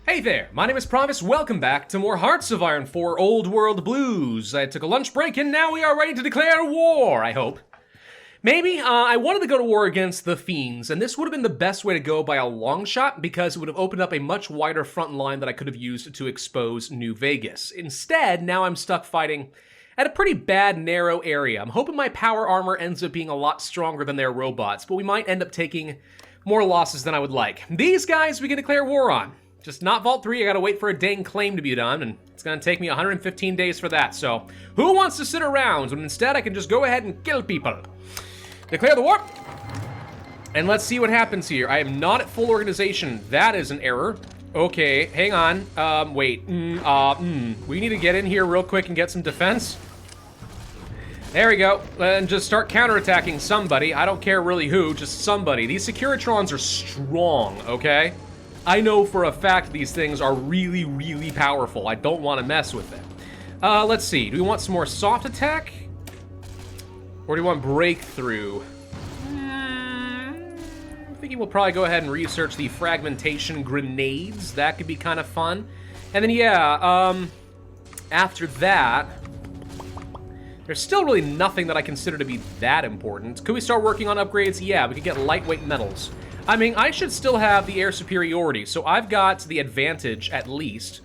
Hey there, my name is Pravus. Welcome back to more Hearts of Iron 4 Old World Blues. I took a lunch break and now we are ready to declare war, I hope. Maybe. I wanted to go to war against the Fiends, and this would have been the best way to go by a long shot because it would have opened up a much wider front line that I could have used to expose New Vegas. Instead, now I'm stuck fighting at a pretty bad, narrow area. I'm hoping my power armor ends up being a lot stronger than their robots, but we might end up taking more losses than I would like. These guys we can declare war on. Just not Vault 3, I gotta wait for a dang claim to be done, and it's gonna take me 115 days for that, so who wants to sit around when instead I can just go ahead and kill people? Declare the war, and let's see what happens here. I am not at full organization. That is an error. Okay, hang on. Wait. We need to get in here real quick and get some defense. There we go, and just start counterattacking somebody. I don't care really who, just somebody. These Securitrons are strong, okay? I know for a fact these things are really, really powerful. I don't want to mess with them. Let's see. Do we want some more soft attack? Or do we want breakthrough? I'm thinking we'll probably go ahead and research the fragmentation grenades. That could be kind of fun. And then, yeah, after that, there's still really nothing that I consider to be that important. Could we start working on upgrades? Yeah, we could get lightweight metals. I mean, I should still have the air superiority, so I've got the advantage, at least,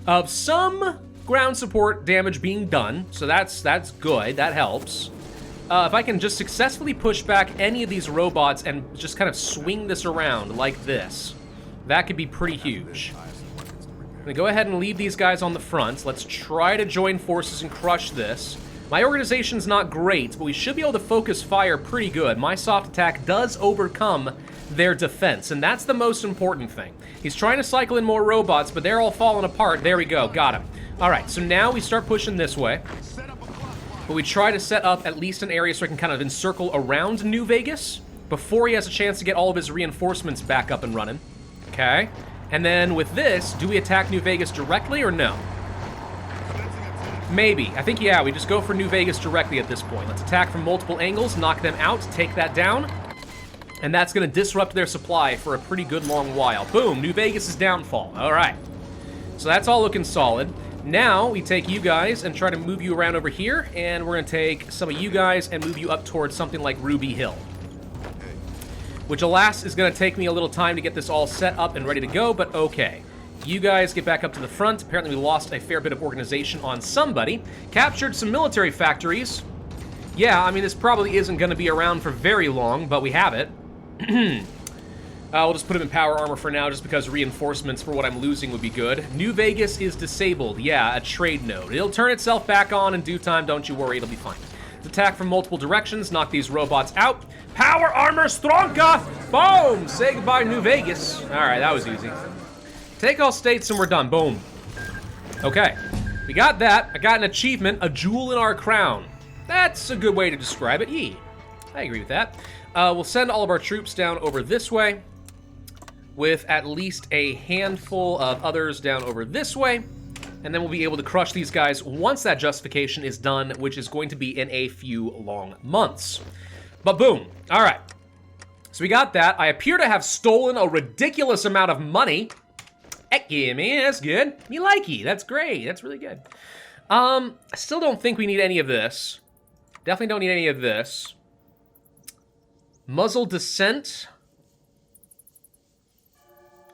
of some ground support damage being done, so that's good, that helps. If I can just successfully push back any of these robots and just kind of swing this around like this, that could be pretty huge. I'm gonna go ahead and leave these guys on the front. Let's try to join forces and crush this. My organization's not great, but we should be able to focus fire pretty good. My soft attack does overcome their defense, and that's the most important thing. He's trying to cycle in more robots, but they're all falling apart. There we go, got him. All right, so now we start pushing this way. But we try to set up at least an area so I can kind of encircle around New Vegas before he has a chance to get all of his reinforcements back up and running. Okay, and then with this, do we attack New Vegas directly or no? Maybe. I think, yeah, we just go for New Vegas directly at this point. Let's attack from multiple angles, knock them out, take that down. And that's going to disrupt their supply for a pretty good long while. Boom, New Vegas' downfall. All right. So that's all looking solid. Now we take you guys and try to move you around over here, and we're going to take some of you guys and move you up towards something like Ruby Hill. Which, alas, is going to take me a little time to get this all set up and ready to go, but okay. You guys get back up to the front. Apparently we lost a fair bit of organization on somebody. Captured some military factories. Yeah, I mean, this probably isn't going to be around for very long, but we have it. We'll just put him in power armor for now, just because reinforcements for what I'm losing would be good. New Vegas is disabled. Yeah, a trade node. It'll turn itself back on in due time. Don't you worry, it'll be fine. Let's attack from multiple directions. Knock these robots out. Power armor stronka! Boom! Say goodbye, New Vegas. All right, that was easy. Take all states and we're done. Boom. Okay, we got that. I got an achievement, a jewel in our crown. That's a good way to describe it. Yee. I agree with that. We'll send all of our troops down over this way, with at least a handful of others down over this way, and then we'll be able to crush these guys once that justification is done, which is going to be in a few long months. But boom. All right. So we got that. I appear to have stolen a ridiculous amount of money. Heck yeah, man. That's good. Me likey. That's great. That's really good. I still don't think we need any of this. Definitely don't need any of this. Muzzle descent.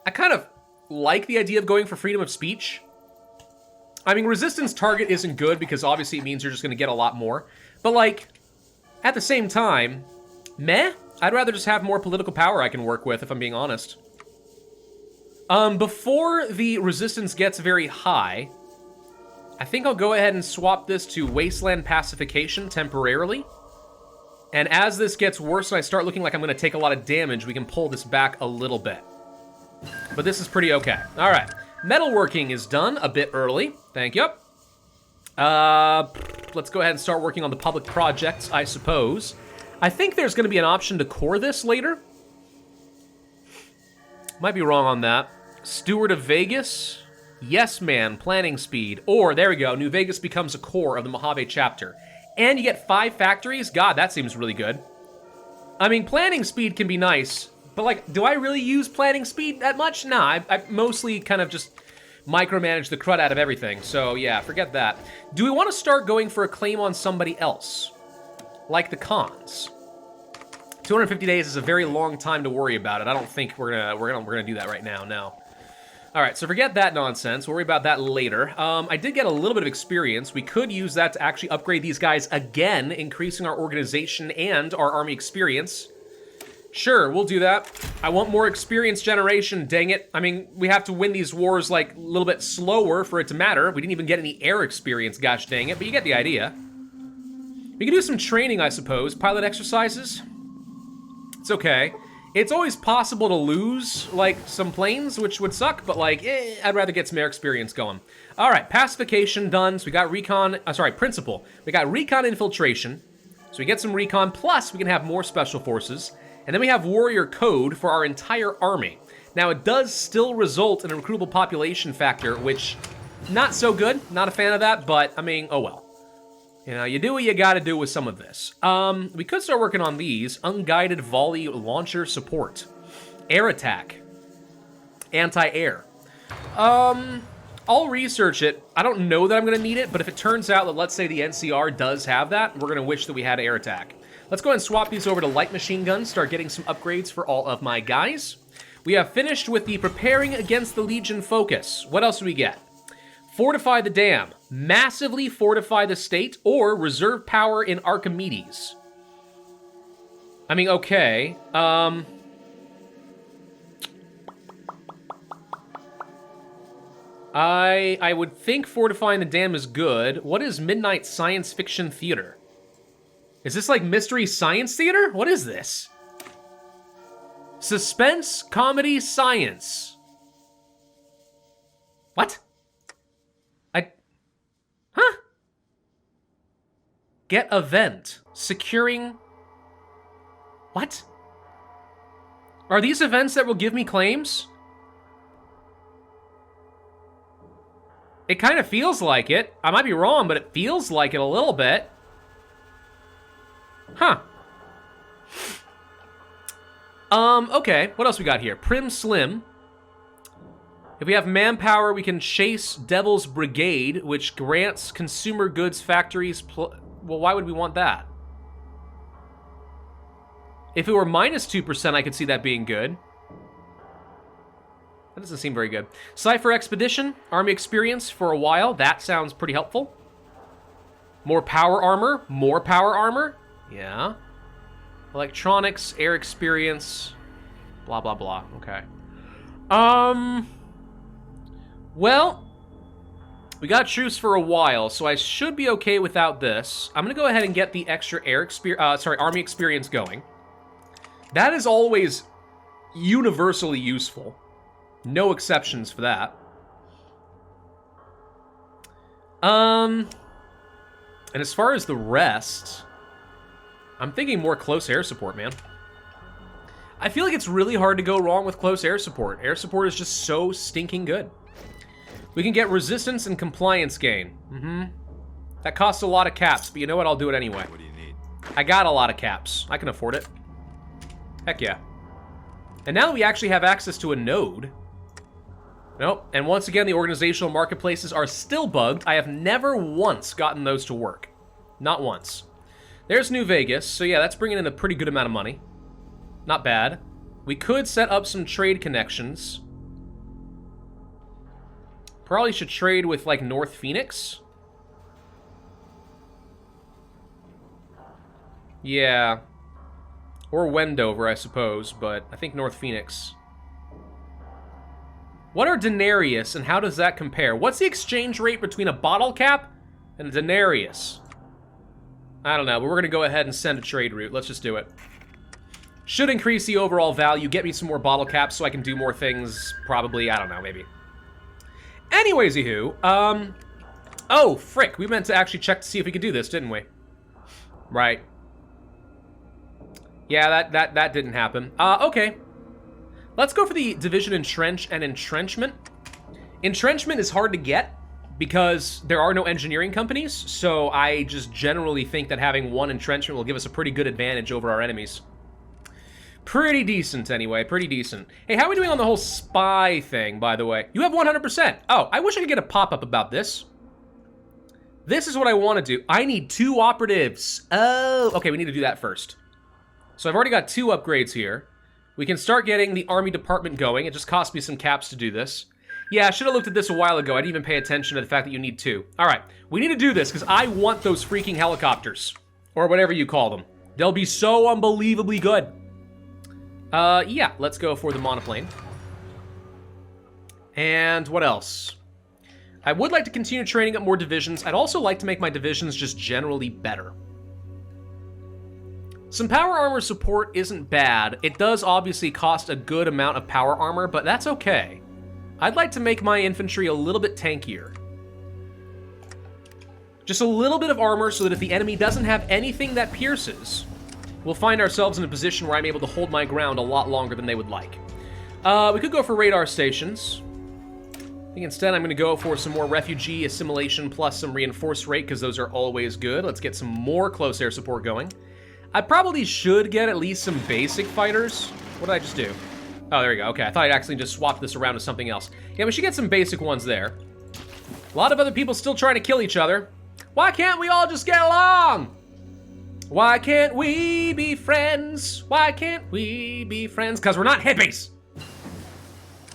I kind of like the idea of going for freedom of speech. I mean, resistance target isn't good because obviously it means you're just going to get a lot more. But, like, at the same time, meh? I'd rather just have more political power I can work with, if I'm being honest. Before the resistance gets very high, I think I'll go ahead and swap this to Wasteland Pacification temporarily. And as this gets worse and I start looking like I'm going to take a lot of damage, we can pull this back a little bit. But this is pretty okay. All right. Metalworking is done a bit early. Thank you. Let's go ahead and start working on the public projects, I suppose. I think there's going to be an option to core this later. Might be wrong on that. Steward of Vegas. Yes, man. Planning speed. Or, there we go. New Vegas becomes a core of the Mojave Chapter. And you get 5 factories? God, that seems really good. I mean, planning speed can be nice, But, like, do I really use planning speed that much? Nah, I mostly kind of just micromanage the crud out of everything. So, yeah, forget that. Do we want to start going for a claim on somebody else? Like the cons. 250 days is a very long time to worry about it. I don't think we're gonna do that right now, no. All right, so forget that nonsense. We'll worry about that later. I did get a little bit of experience. We could use that to actually upgrade these guys again, increasing our organization and our army experience. Sure, we'll do that. I want more experience generation, dang it. I mean, we have to win these wars, like, a little bit slower for it to matter. We didn't even get any air experience, gosh dang it, but you get the idea. We can do some training, I suppose. Pilot exercises. It's okay. It's always possible to lose, like, some planes, which would suck, but, like, I'd rather get some air experience going. All right, pacification done. So we got recon, principal. We got recon infiltration. So we get some recon, plus we can have more special forces. And then we have warrior code for our entire army. Now, it does still result in a recruitable population factor, which, not so good. Not a fan of that, but, I mean, oh well. You know, you do what you gotta do with some of this. We could start working on these. Unguided volley launcher support. Air attack. Anti-air. I'll research it. I don't know that I'm gonna need it, but if it turns out that, let's say, the NCR does have that, we're gonna wish that we had air attack. Let's go ahead and swap these over to light machine guns, start getting some upgrades for all of my guys. We have finished with the preparing against the Legion focus. What else do we get? Fortify the Dam. Massively fortify the state, or reserve power in Archimedes. I mean, okay. I would think fortifying the dam is good. What is Midnight Science Fiction Theater? Is this like Mystery Science Theater? What is this? Suspense, comedy, science. What? Huh? Get event. Securing... What? Are these events that will give me claims? It kind of feels like it. I might be wrong, but it feels like it a little bit. Huh. Okay. What else we got here? Prim Slim. If we have manpower, we can chase Devil's Brigade, which grants consumer goods factories... Well, why would we want that? If it were minus 2%, I could see that being good. That doesn't seem very good. Cypher Expedition, Army Experience for a while. That sounds pretty helpful. More power armor. More power armor. Yeah. Electronics, Air Experience. Blah, blah, blah. Okay. Well, we got truce for a while, so I should be okay without this. I'm going to go ahead and get the extra Army Experience going. That is always universally useful. No exceptions for that. And as far as the rest, I'm thinking more close air support, man. I feel like it's really hard to go wrong with close air support. Air support is just so stinking good. We can get resistance and compliance gain. That costs a lot of caps, but you know what? I'll do it anyway. What do you need? I got a lot of caps. I can afford it. Heck yeah. And now that we actually have access to a node... Nope. And once again, the organizational marketplaces are still bugged. I have never once gotten those to work. Not once. There's New Vegas. So yeah, that's bringing in a pretty good amount of money. Not bad. We could set up some trade connections. Probably should trade with, like, North Phoenix. Yeah. Or Wendover, I suppose, but I think North Phoenix. What are denarius, and how does that compare? What's the exchange rate between a bottle cap and a denarius? I don't know, but we're going to go ahead and send a trade route. Let's just do it. Should increase the overall value, get me some more bottle caps so I can do more things, probably. I don't know, maybe. Anyways, oh, frick. We meant to actually check to see if we could do this, didn't we? Right. Yeah, that didn't happen. Okay. Let's go for the division entrench and entrenchment. Entrenchment is hard to get because there are no engineering companies, so I just generally think that having one entrenchment will give us a pretty good advantage over our enemies. Pretty decent, anyway. Pretty decent. Hey, how are we doing on the whole spy thing, by the way? You have 100%. Oh, I wish I could get a pop-up about this. This is what I want to do. I need 2 operatives. Oh, okay, we need to do that first. So I've already got 2 upgrades here. We can start getting the army department going. It just cost me some caps to do this. Yeah, I should have looked at this a while ago. I didn't even pay attention to the fact that you need 2. All right, we need to do this because I want those freaking helicopters. Or whatever you call them. They'll be so unbelievably good. Yeah, let's go for the monoplane. And what else? I would like to continue training up more divisions. I'd also like to make my divisions just generally better. Some power armor support isn't bad. It does obviously cost a good amount of power armor, but that's okay. I'd like to make my infantry a little bit tankier. Just a little bit of armor so that if the enemy doesn't have anything that pierces, we'll find ourselves in a position where I'm able to hold my ground a lot longer than they would like. We could go for radar stations. I think instead I'm going to go for some more refugee assimilation plus some reinforced rate because those are always good. Let's get some more close air support going. I probably should get at least some basic fighters. What did I just do? Oh, there we go. Okay, I thought I'd actually just swap this around to something else. Yeah, we should get some basic ones there. A lot of other people still trying to kill each other. Why can't we all just get along? Why can't we be friends? Why can't we be friends? Because we're not hippies.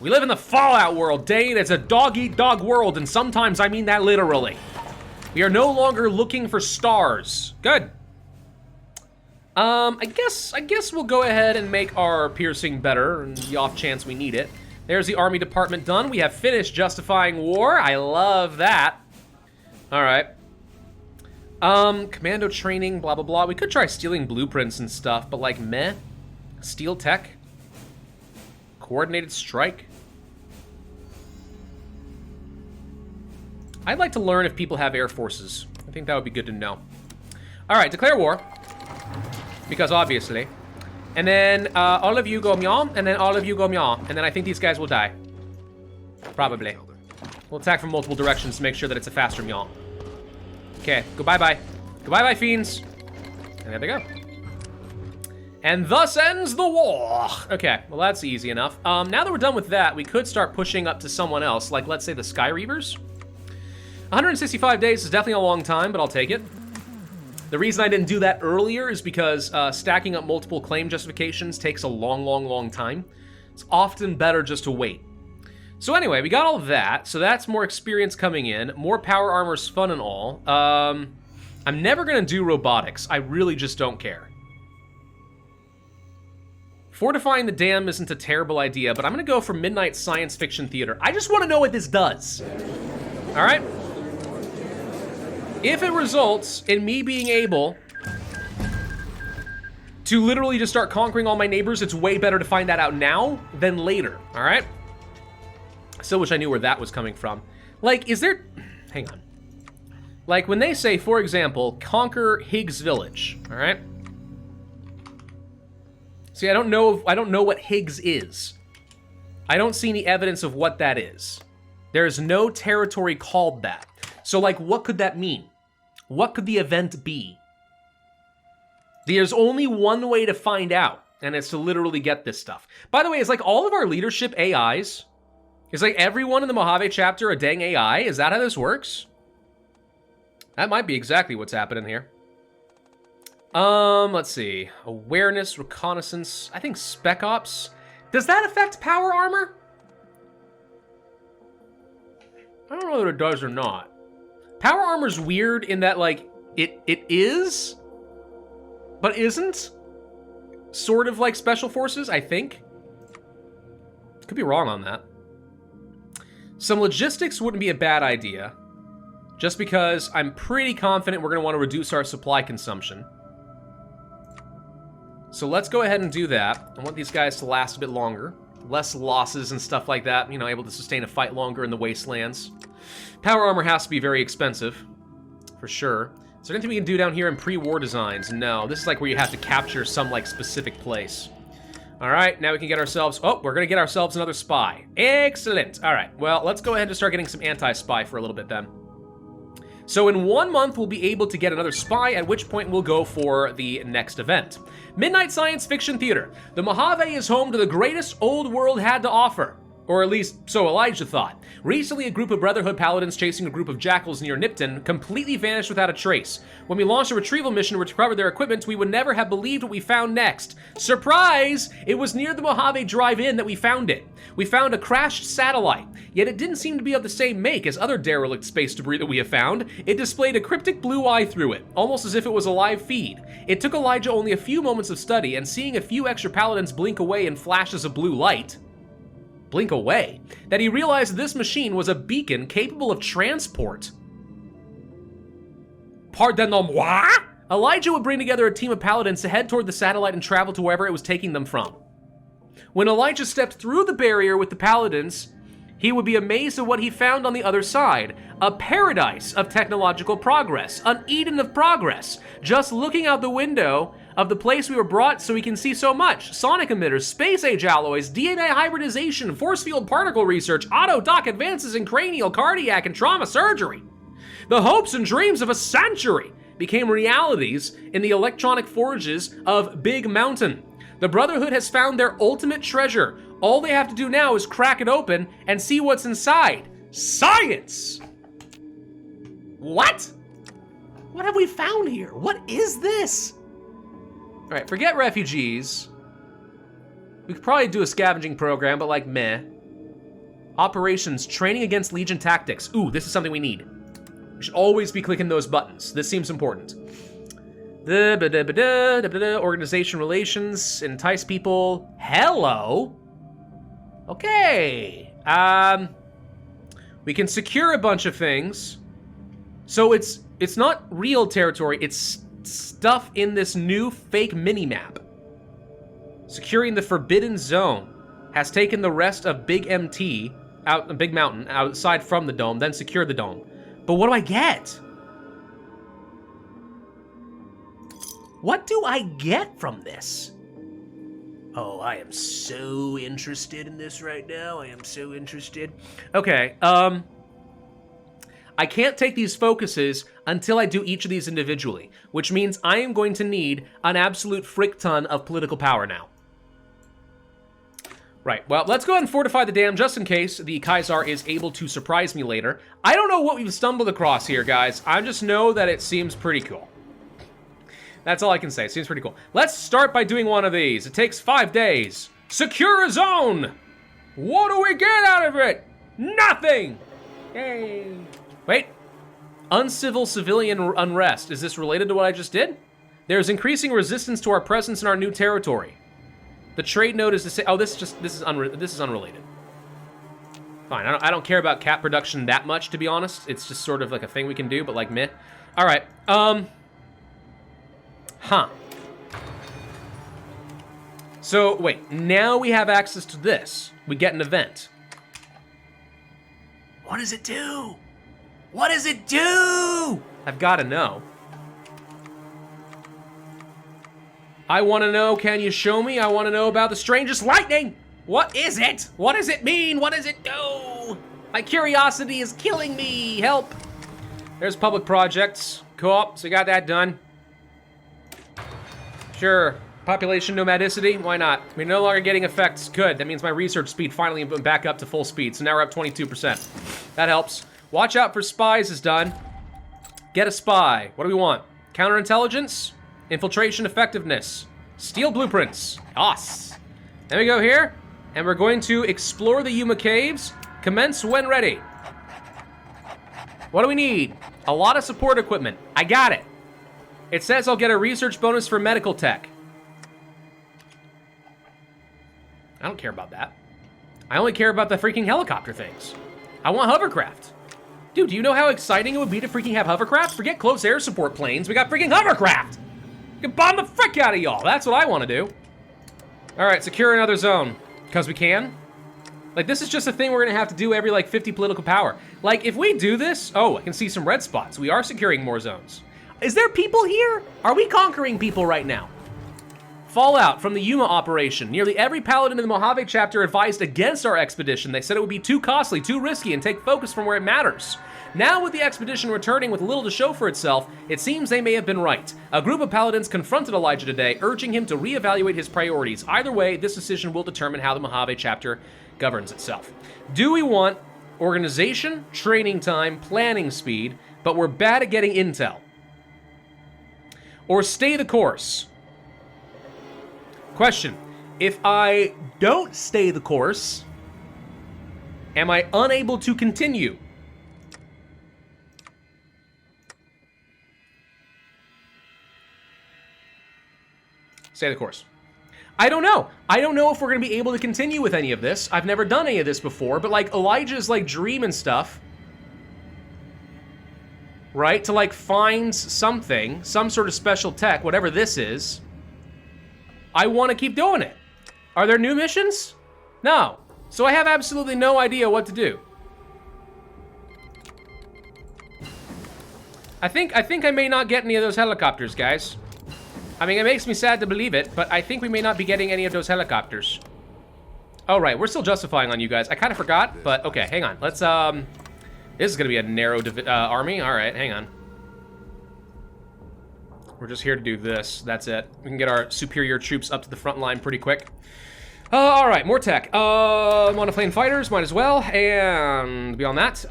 We live in the Fallout world, Dane. It's a dog-eat-dog world, and sometimes I mean that literally. We are no longer looking for stars. Good. I guess we'll go ahead and make our piercing better, and the off chance we need it. There's the army department done. We have finished justifying war. I love that. All right. Commando training, blah, blah, blah. We could try stealing blueprints and stuff, but like, meh. Steel tech. Coordinated strike. I'd like to learn if people have air forces. I think that would be good to know. All right, declare war. Because obviously. And then all of you go meow, and then all of you go meow. And then I think these guys will die. Probably. We'll attack from multiple directions to make sure that it's a faster meow. Okay, go bye-bye. Go bye-bye, fiends. And there they go. And thus ends the war. Okay, well that's easy enough. Now that we're done with that, we could start pushing up to someone else, like let's say the Sky Reavers. 165 days is definitely a long time, but I'll take it. The reason I didn't do that earlier is because stacking up multiple claim justifications takes a long, long, long time. It's often better just to wait. So anyway, we got all of that, so that's more experience coming in. More power armor's fun and all. I'm never gonna do robotics. I really just don't care. Fortifying the dam isn't a terrible idea, but I'm gonna go for Midnight Science Fiction Theater. I just wanna know what this does. All right? If it results in me being able to literally just start conquering all my neighbors, it's way better to find that out now than later, all right? I still wish I knew where that was coming from. Like, is there... Hang on. Like, when they say, for example, conquer Higgs Village, all right? See, I don't know what Higgs is. I don't see any evidence of what that is. There's no territory called that. So, like, what could that mean? What could the event be? There's only one way to find out, and it's to literally get this stuff. By the way, is like all of our leadership AIs? Is like everyone in the Mojave chapter a dang AI? Is that how this works? That might be exactly what's happening here. Let's see. Awareness, reconnaissance. I think Spec Ops. Does that affect power armor? I don't know whether it does or not. Power armor's weird in that, like, it is, but isn't. Sort of like Special Forces, I think. Could be wrong on that. Some logistics wouldn't be a bad idea, just because I'm pretty confident we're going to want to reduce our supply consumption. So let's go ahead and do that. I want these guys to last a bit longer. Less losses and stuff like that, you know, able to sustain a fight longer in the wastelands. Power armor has to be very expensive, for sure. Is there anything we can do down here in pre-war designs? No, this is like where you have to capture some, like, specific place. All right, now we can get ourselves... Oh, we're going to get ourselves another spy. Excellent. All right, well, let's go ahead and start getting some anti-spy for a little bit then. So in 1 month, we'll be able to get another spy, at which point we'll go for the next event. Midnight Science Fiction Theater. The Mojave is home to the greatest old world had to offer. Or at least, so Elijah thought. Recently, a group of Brotherhood paladins chasing a group of jackals near Nipton completely vanished without a trace. When we launched a retrieval mission to recover their equipment, we would never have believed what we found next. Surprise! It was near the Mojave Drive-In that we found it. We found a crashed satellite, yet it didn't seem to be of the same make as other derelict space debris that we have found. It displayed a cryptic blue eye through it, almost as if it was a live feed. It took Elijah only a few moments of study, and seeing a few extra paladins blink away in flashes of blue light, that he realized this machine was a beacon capable of transport. Pardonnez-moi? Elijah would bring together a team of paladins to head toward the satellite and travel to wherever it was taking them from. When Elijah stepped through the barrier with the paladins, he would be amazed at what he found on the other side. A paradise of technological progress, an Eden of progress. Just looking out the window of the place we were brought so we can see so much. Sonic emitters, space-age alloys, DNA hybridization, force field particle research, auto-dock advances in cranial, cardiac, and trauma surgery. The hopes and dreams of a century became realities in the electronic forges of Big Mountain. The Brotherhood has found their ultimate treasure. All they have to do now is crack it open and see what's inside. Science! What? What have we found here? What is this? All right, forget refugees. We could probably do a scavenging program, but like meh. Operations, training against Legion tactics. Ooh, this is something we need. We should always be clicking those buttons. This seems important. Organization relations, entice people. Hello. Okay. We can secure a bunch of things. So it's not real territory, it's stuff in this new fake mini-map. Securing the Forbidden Zone has taken the rest of Big MT, Big Mountain, outside from the dome, then secured the dome. But what do I get? What do I get from this? Oh, I am so interested in this right now. I am so interested. Okay, I can't take these focuses until I do each of these individually, which means I am going to need an absolute frick ton of political power now. Right, well, let's go ahead and fortify the dam just in case the Kaiser is able to surprise me later. I don't know what we've stumbled across here, guys. I just know that it seems pretty cool. That's all I can say. It seems pretty cool. Let's start by doing one of these. It takes 5 days. Secure a zone! What do we get out of it? Nothing! Yay. Wait. Uncivil civilian unrest. Is this related to what I just did? There's increasing resistance to our presence in our new territory. The trade note is to say, oh, this is unrelated. Fine, I don't care about cat production that much, to be honest. It's just sort of like a thing we can do, but like meh. All right, So, wait, now we have access to this. We get an event. What does it do? What does it do? I've got to know. I want to know, can you show me? I want to know about the strangest lightning. What is it? What does it mean? What does it do? My curiosity is killing me. Help. There's public projects. Cool, so we got that done. Sure. Population nomadicity, why not? We're no longer getting effects. Good, that means my research speed finally went back up to full speed, so now we're up 22%. That helps. Watch out for spies is done. Get a spy. What do we want? Counterintelligence? Infiltration effectiveness. Steal blueprints. Yes. Then we go here, and we're going to explore the Yuma Caves. Commence when ready. What do we need? A lot of support equipment. I got it. It says I'll get a research bonus for medical tech. I don't care about that. I only care about the freaking helicopter things. I want hovercraft. Dude, do you know how exciting it would be to freaking have hovercraft? Forget close air support planes, we got freaking hovercraft! We can bomb the frick out of y'all, that's what I want to do. All right, secure another zone, because we can. Like, this is just a thing we're gonna have to do every, like, 50 political power. Like, if we do this, oh, I can see some red spots. We are securing more zones. Is there people here? Are we conquering people right now? Fallout from the Yuma operation. Nearly every paladin in the Mojave chapter advised against our expedition. They said it would be too costly, too risky, and take focus from where it matters. Now, with the expedition returning with little to show for itself, it seems they may have been right. A group of paladins confronted Elijah today, urging him to reevaluate his priorities. Either way, this decision will determine how the Mojave chapter governs itself. Do we want organization, training time, planning speed, but we're bad at getting intel? Or stay the course? Question: if I don't stay the course, am I unable to continue? Stay the course. I don't know. I don't know if we're going to be able to continue with any of this. I've never done any of this before, but like Elijah's like dream and stuff, right? To like find something, some sort of special tech, whatever this is. I want to keep doing it. Are there new missions? No. So I have absolutely no idea what to do. I think I may not get any of those helicopters, guys. I mean, it makes me sad to believe it, but I think we may not be getting any of those helicopters. Oh, right, we're still justifying on you guys. I kind of forgot, but okay, hang on. Let's, this is gonna be a narrow army. All right, hang on. We're just here to do this. That's it. We can get our superior troops up to the front line pretty quick. All right, more tech. Monoplane fighters, might as well. And beyond that,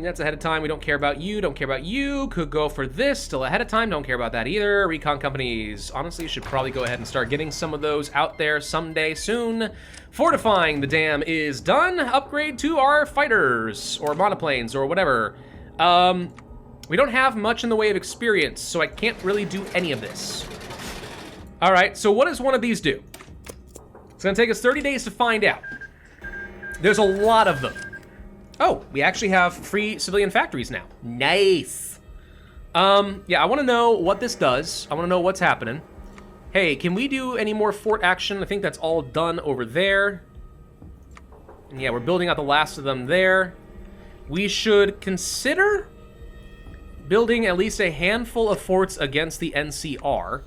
that's ahead of time. We don't care about you. Don't care about you. Could go for this. Still ahead of time. Don't care about that either. Recon companies. Honestly, should probably go ahead and start getting some of those out there someday soon. Fortifying the dam is done. Upgrade to our fighters or monoplanes or whatever. We don't have much in the way of experience, so I can't really do any of this. All right, so what does one of these do? It's gonna take us 30 days to find out. There's a lot of them. Oh, we actually have free civilian factories now. Nice. Yeah, I wanna know what this does. I wanna know what's happening. Hey, can we do any more fort action? I think that's all done over there. And yeah, we're building out the last of them there. We should consider building at least a handful of forts against the NCR.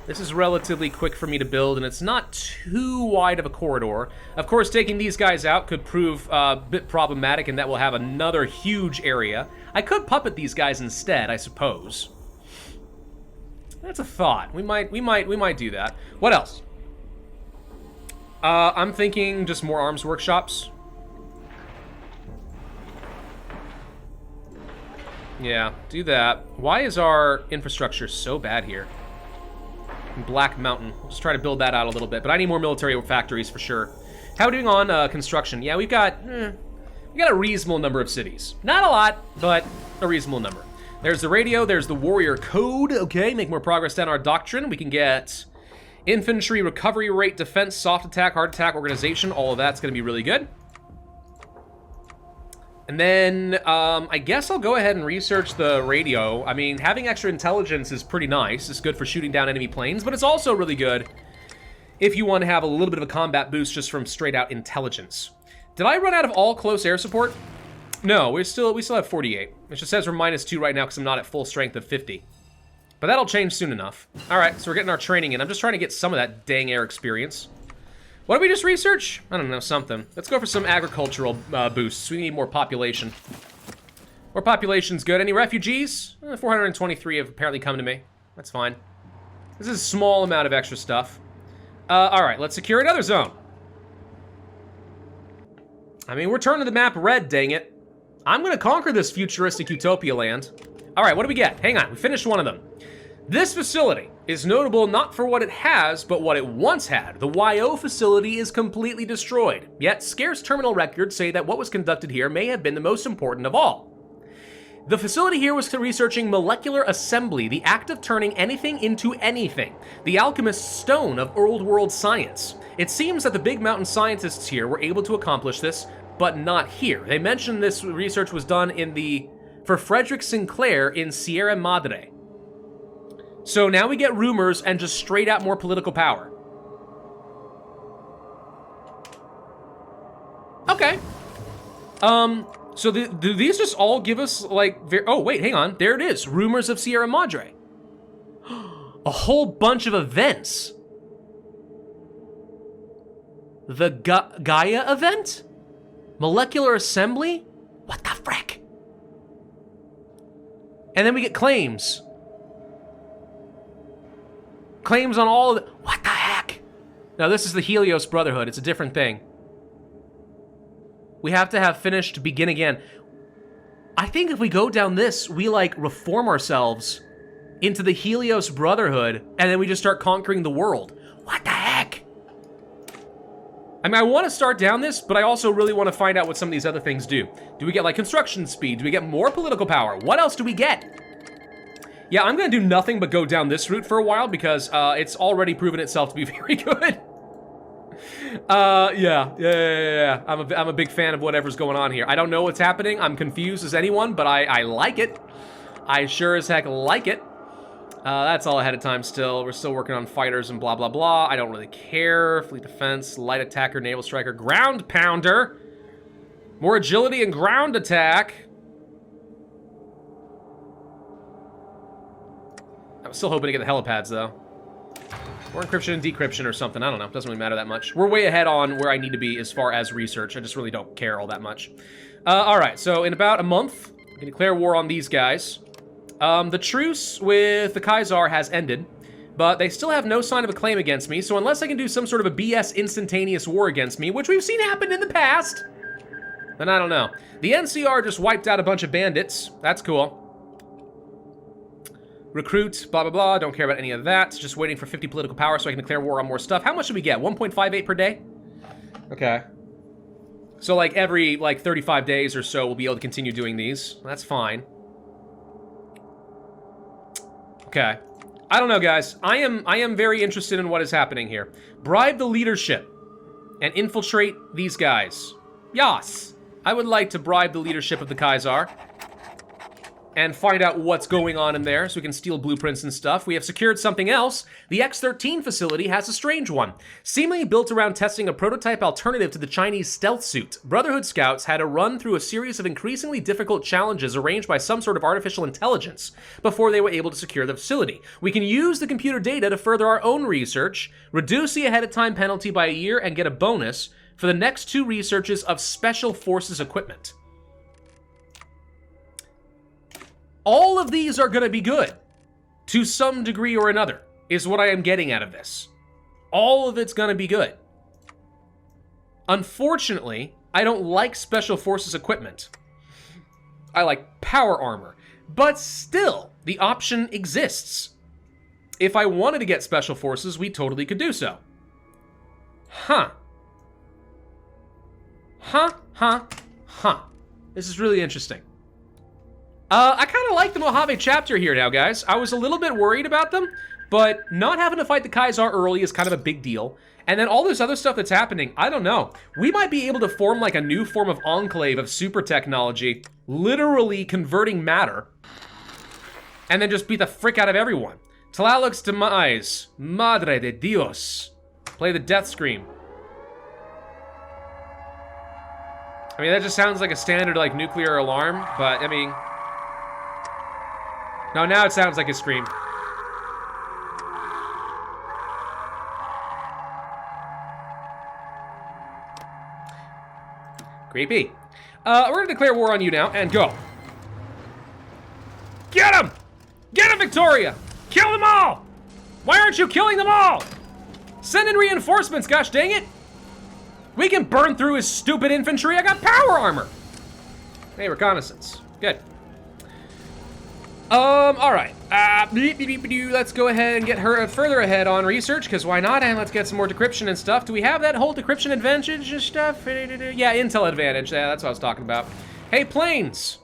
This is relatively quick for me to build, and it's not too wide of a corridor. Of course, taking these guys out could prove a bit problematic, and that will have another huge area. I could puppet these guys instead, I suppose. That's a thought. We might do that. What else? I'm thinking just more arms workshops. Yeah, do that. Why is our infrastructure so bad here? Black Mountain. We'll just try to build that out a little bit, but I need more military factories for sure. How are we doing on construction? Yeah, we got a reasonable number of cities. Not a lot, but a reasonable number. There's the radio, there's the warrior code. Okay, make more progress down our doctrine. We can get infantry recovery rate, defense, soft attack, hard attack, organization. All of that's going to be really good. And then I guess I'll go ahead and research the radio. I mean, having extra intelligence is pretty nice. It's good for shooting down enemy planes, but it's also really good if you want to have a little bit of a combat boost just from straight out intelligence. Did I run out of all close air support? No, we still have 48. It just says we're -2 right now because I'm not at full strength of 50. But that'll change soon enough. All right, so we're getting our training in. I'm just trying to get some of that dang air experience. What did we just research? I don't know, something. Let's go for some agricultural boosts. We need more population. More population's good. Any refugees? 423 have apparently come to me. That's fine. This is a small amount of extra stuff. All right, let's secure another zone. I mean, we're turning the map red, dang it. I'm gonna conquer this futuristic utopia land. All right, what do we get? Hang on, we finished one of them. This facility is notable not for what it has, but what it once had. The YO facility is completely destroyed, yet scarce terminal records say that what was conducted here may have been the most important of all. The facility here was researching molecular assembly, the act of turning anything into anything, the alchemist's stone of old world science. It seems that the Big Mountain scientists here were able to accomplish this, but not here. They mentioned this research was done for Frederick Sinclair in Sierra Madre. So now we get rumors and just straight out more political power. Okay. So do these just all give us, like, oh, wait, hang on. There it is. Rumors of Sierra Madre. A whole bunch of events. The Gaia event? Molecular assembly? What the frick? And then we get claims. Claims on all of the... What the heck? Now this is the Helios Brotherhood. It's a different thing. We have to have finished to begin again. I think if we go down this, we like reform ourselves into the Helios Brotherhood, and then we just start conquering the world. What the heck? I mean, I want to start down this, but I also really want to find out what some of these other things do. Do we get like construction speed? Do we get more political power? What else do we get? Yeah, I'm gonna do nothing but go down this route for a while because it's already proven itself to be very good. Yeah. I'm a big fan of whatever's going on here. I don't know what's happening. I'm confused as anyone, but I like it. I sure as heck like it. That's all ahead of time still. We're still working on fighters and blah, blah, blah. I don't really care. Fleet defense, light attacker, naval striker, ground pounder. More agility and ground attack. I'm still hoping to get the helipads, though. Or encryption and decryption or something. I don't know. Doesn't really matter that much. We're way ahead on where I need to be as far as research. I just really don't care all that much. All right, so in about a month, we can declare war on these guys. The truce with the Kaiser has ended, but they still have no sign of a claim against me, so unless I can do some sort of a BS instantaneous war against me, which we've seen happen in the past, then I don't know. The NCR just wiped out a bunch of bandits. That's cool. Recruit, blah, blah, blah. Don't care about any of that. Just waiting for 50 political power so I can declare war on more stuff. How much should we get? 1.58 per day? Okay. So, like, every, 35 days or so, we'll be able to continue doing these. That's fine. Okay. I don't know, guys. I am very interested in what is happening here. Bribe the leadership and infiltrate these guys. Yas. I would like to bribe the leadership of the Kaiser and find out what's going on in there so we can steal blueprints and stuff. We have secured something else. The X-13 facility has a strange one. Seemingly built around testing a prototype alternative to the Chinese stealth suit, Brotherhood scouts had to run through a series of increasingly difficult challenges arranged by some sort of artificial intelligence before they were able to secure the facility. We can use the computer data to further our own research, reduce the ahead-of-time penalty by a year, and get a bonus for the next 2 researches of Special Forces equipment. All of these are going to be good, to some degree or another, is what I am getting out of this. All of it's going to be good. Unfortunately, I don't like Special Forces equipment. I like power armor, but still, the option exists. If I wanted to get Special Forces, we totally could do so. Huh. This is really interesting. I kind of like the Mojave chapter here now, guys. I was a little bit worried about them, but not having to fight the Kaiser early is kind of a big deal. And then all this other stuff that's happening, I don't know. We might be able to form like a new form of enclave of super technology, literally converting matter, and then just beat the frick out of everyone. Tlatloc's demise. Madre de Dios. Play the death scream. I mean, that just sounds like a standard, like, nuclear alarm, but, I mean... No, now it sounds like a scream. Creepy. We're gonna declare war on you now, and go. Get him! Get him, Victoria! Kill them all! Why aren't you killing them all? Send in reinforcements, gosh dang it! We can burn through his stupid infantry. I got power armor. Hey, reconnaissance. Good. All right. Let's go ahead and get her further ahead on research, because why not? And let's get some more decryption and stuff. Do we have that whole decryption advantage and stuff? Yeah, intel advantage. Yeah, that's what I was talking about. Hey, planes.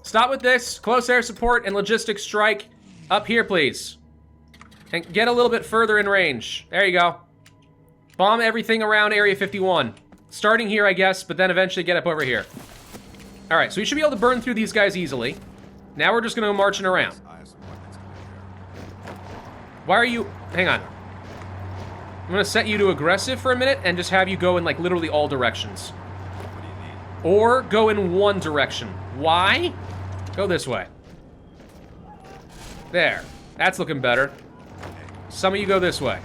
Stop with this. Close air support and logistics strike. Up here, please. And get a little bit further in range. There you go. Bomb everything around Area 51. Starting here, I guess, but then eventually get up over here. All right, so we should be able to burn through these guys easily. Now we're just gonna go marching around. Why are you... Hang on. I'm gonna set you to aggressive for a minute and just have you go in, like, literally all directions. Or go in one direction. Why? Go this way. There. That's looking better. Some of you go this way.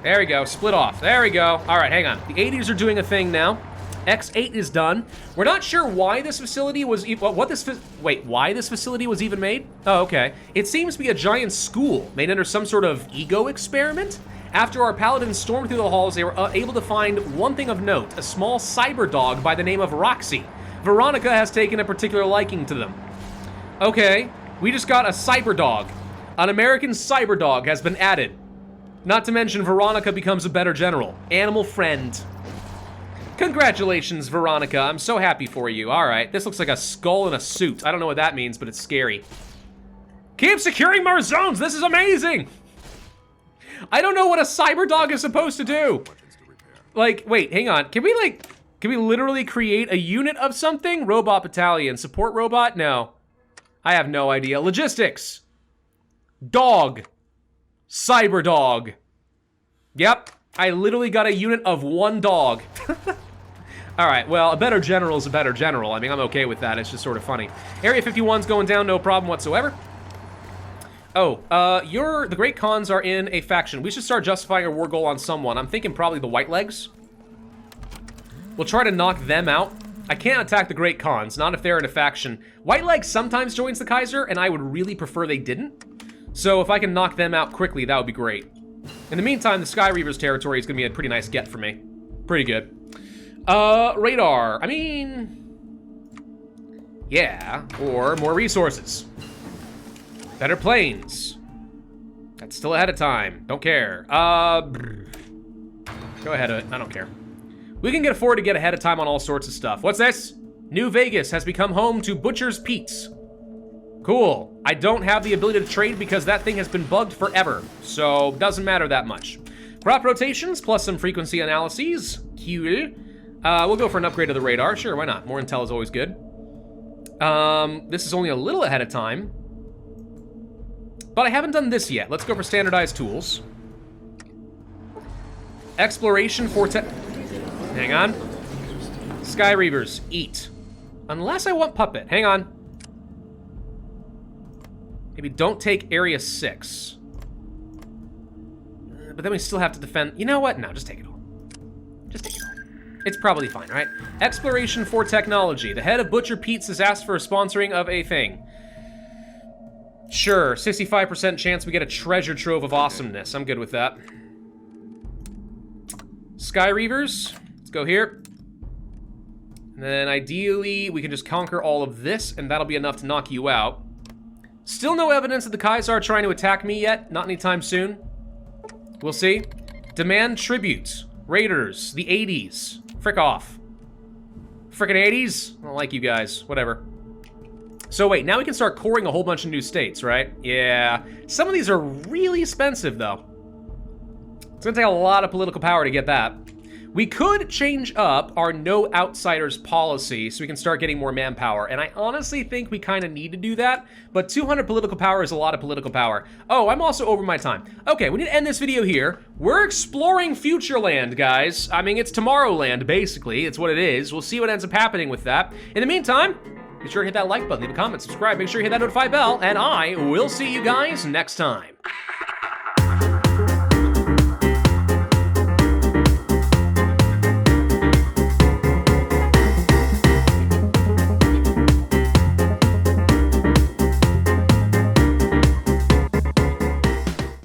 There we go, split off. There we go. All right, hang on. The 80s are doing a thing now. X8 is done. We're not sure why this facility was why this facility was even made? Oh, okay. It seems to be a giant school made under some sort of ego experiment. After our paladins stormed through the halls, they were able to find one thing of note, a small cyber dog by the name of Roxy. Veronica has taken a particular liking to them. Okay, we just got a cyber dog. An American cyber dog has been added. Not to mention Veronica becomes a better general. Animal friend. Congratulations, Veronica. I'm so happy for you. All right, this looks like a skull in a suit. I don't know what that means, but it's scary. Keep securing more zones. This is amazing. I don't know what a cyber dog is supposed to do. Like, wait, hang on. Can we literally create a unit of something? Robot battalion. Support robot? No. I have no idea. Logistics. Dog. Cyber dog. Yep. I literally got a unit of one dog. All right, well, a better general is a better general. I mean, I'm okay with that. It's just sort of funny. Area 51's going down, no problem whatsoever. Oh, the Great Khans are in a faction. We should start justifying our war goal on someone. I'm thinking probably the White Legs. We'll try to knock them out. I can't attack the Great Khans, not if they're in a faction. White Legs sometimes joins the Kaiser, and I would really prefer they didn't. So if I can knock them out quickly, that would be great. In the meantime, the Sky Reavers territory is going to be a pretty nice get for me. Pretty good. Radar. I mean... yeah, or more resources. Better planes. That's still ahead of time. Don't care. Go ahead of it. I don't care. We can afford to get ahead of time on all sorts of stuff. What's this? New Vegas has become home to Butcher's Pete's. Cool. I don't have the ability to trade because that thing has been bugged forever, so doesn't matter that much. Crop rotations plus some frequency analyses. Cool. We'll go for an upgrade of the radar. Sure, why not? More intel is always good. This is only a little ahead of time. But I haven't done this yet. Let's go for standardized tools. Exploration for hang on. Sky Reavers, eat. Unless I want Puppet. Hang on. Maybe don't take Area 6. But then we still have to defend... you know what? No, just take it all. Just take it all. It's probably fine, right? Exploration for technology. The head of Butcher Pete's has asked for a sponsoring of a thing. Sure, 65% chance we get a treasure trove of awesomeness. I'm good with that. Sky Reavers. Let's go here. And then ideally, we can just conquer all of this, and that'll be enough to knock you out. Still no evidence that the Kaiser are trying to attack me yet. Not anytime soon. We'll see. Demand tribute. Raiders. The 80s. Frick off. Frickin' 80s? I don't like you guys. Whatever. So wait, now we can start coring a whole bunch of new states, right? Yeah. Some of these are really expensive, though. It's gonna take a lot of political power to get that. We could change up our no outsiders policy so we can start getting more manpower, and I honestly think we kind of need to do that, but 200 political power is a lot of political power. Oh, I'm also over my time. Okay, we need to end this video here. We're exploring Futureland, guys. I mean, it's Tomorrowland, basically. It's what it is. We'll see what ends up happening with that. In the meantime, be sure to hit that like button, leave a comment, subscribe, make sure you hit that notify bell, and I will see you guys next time.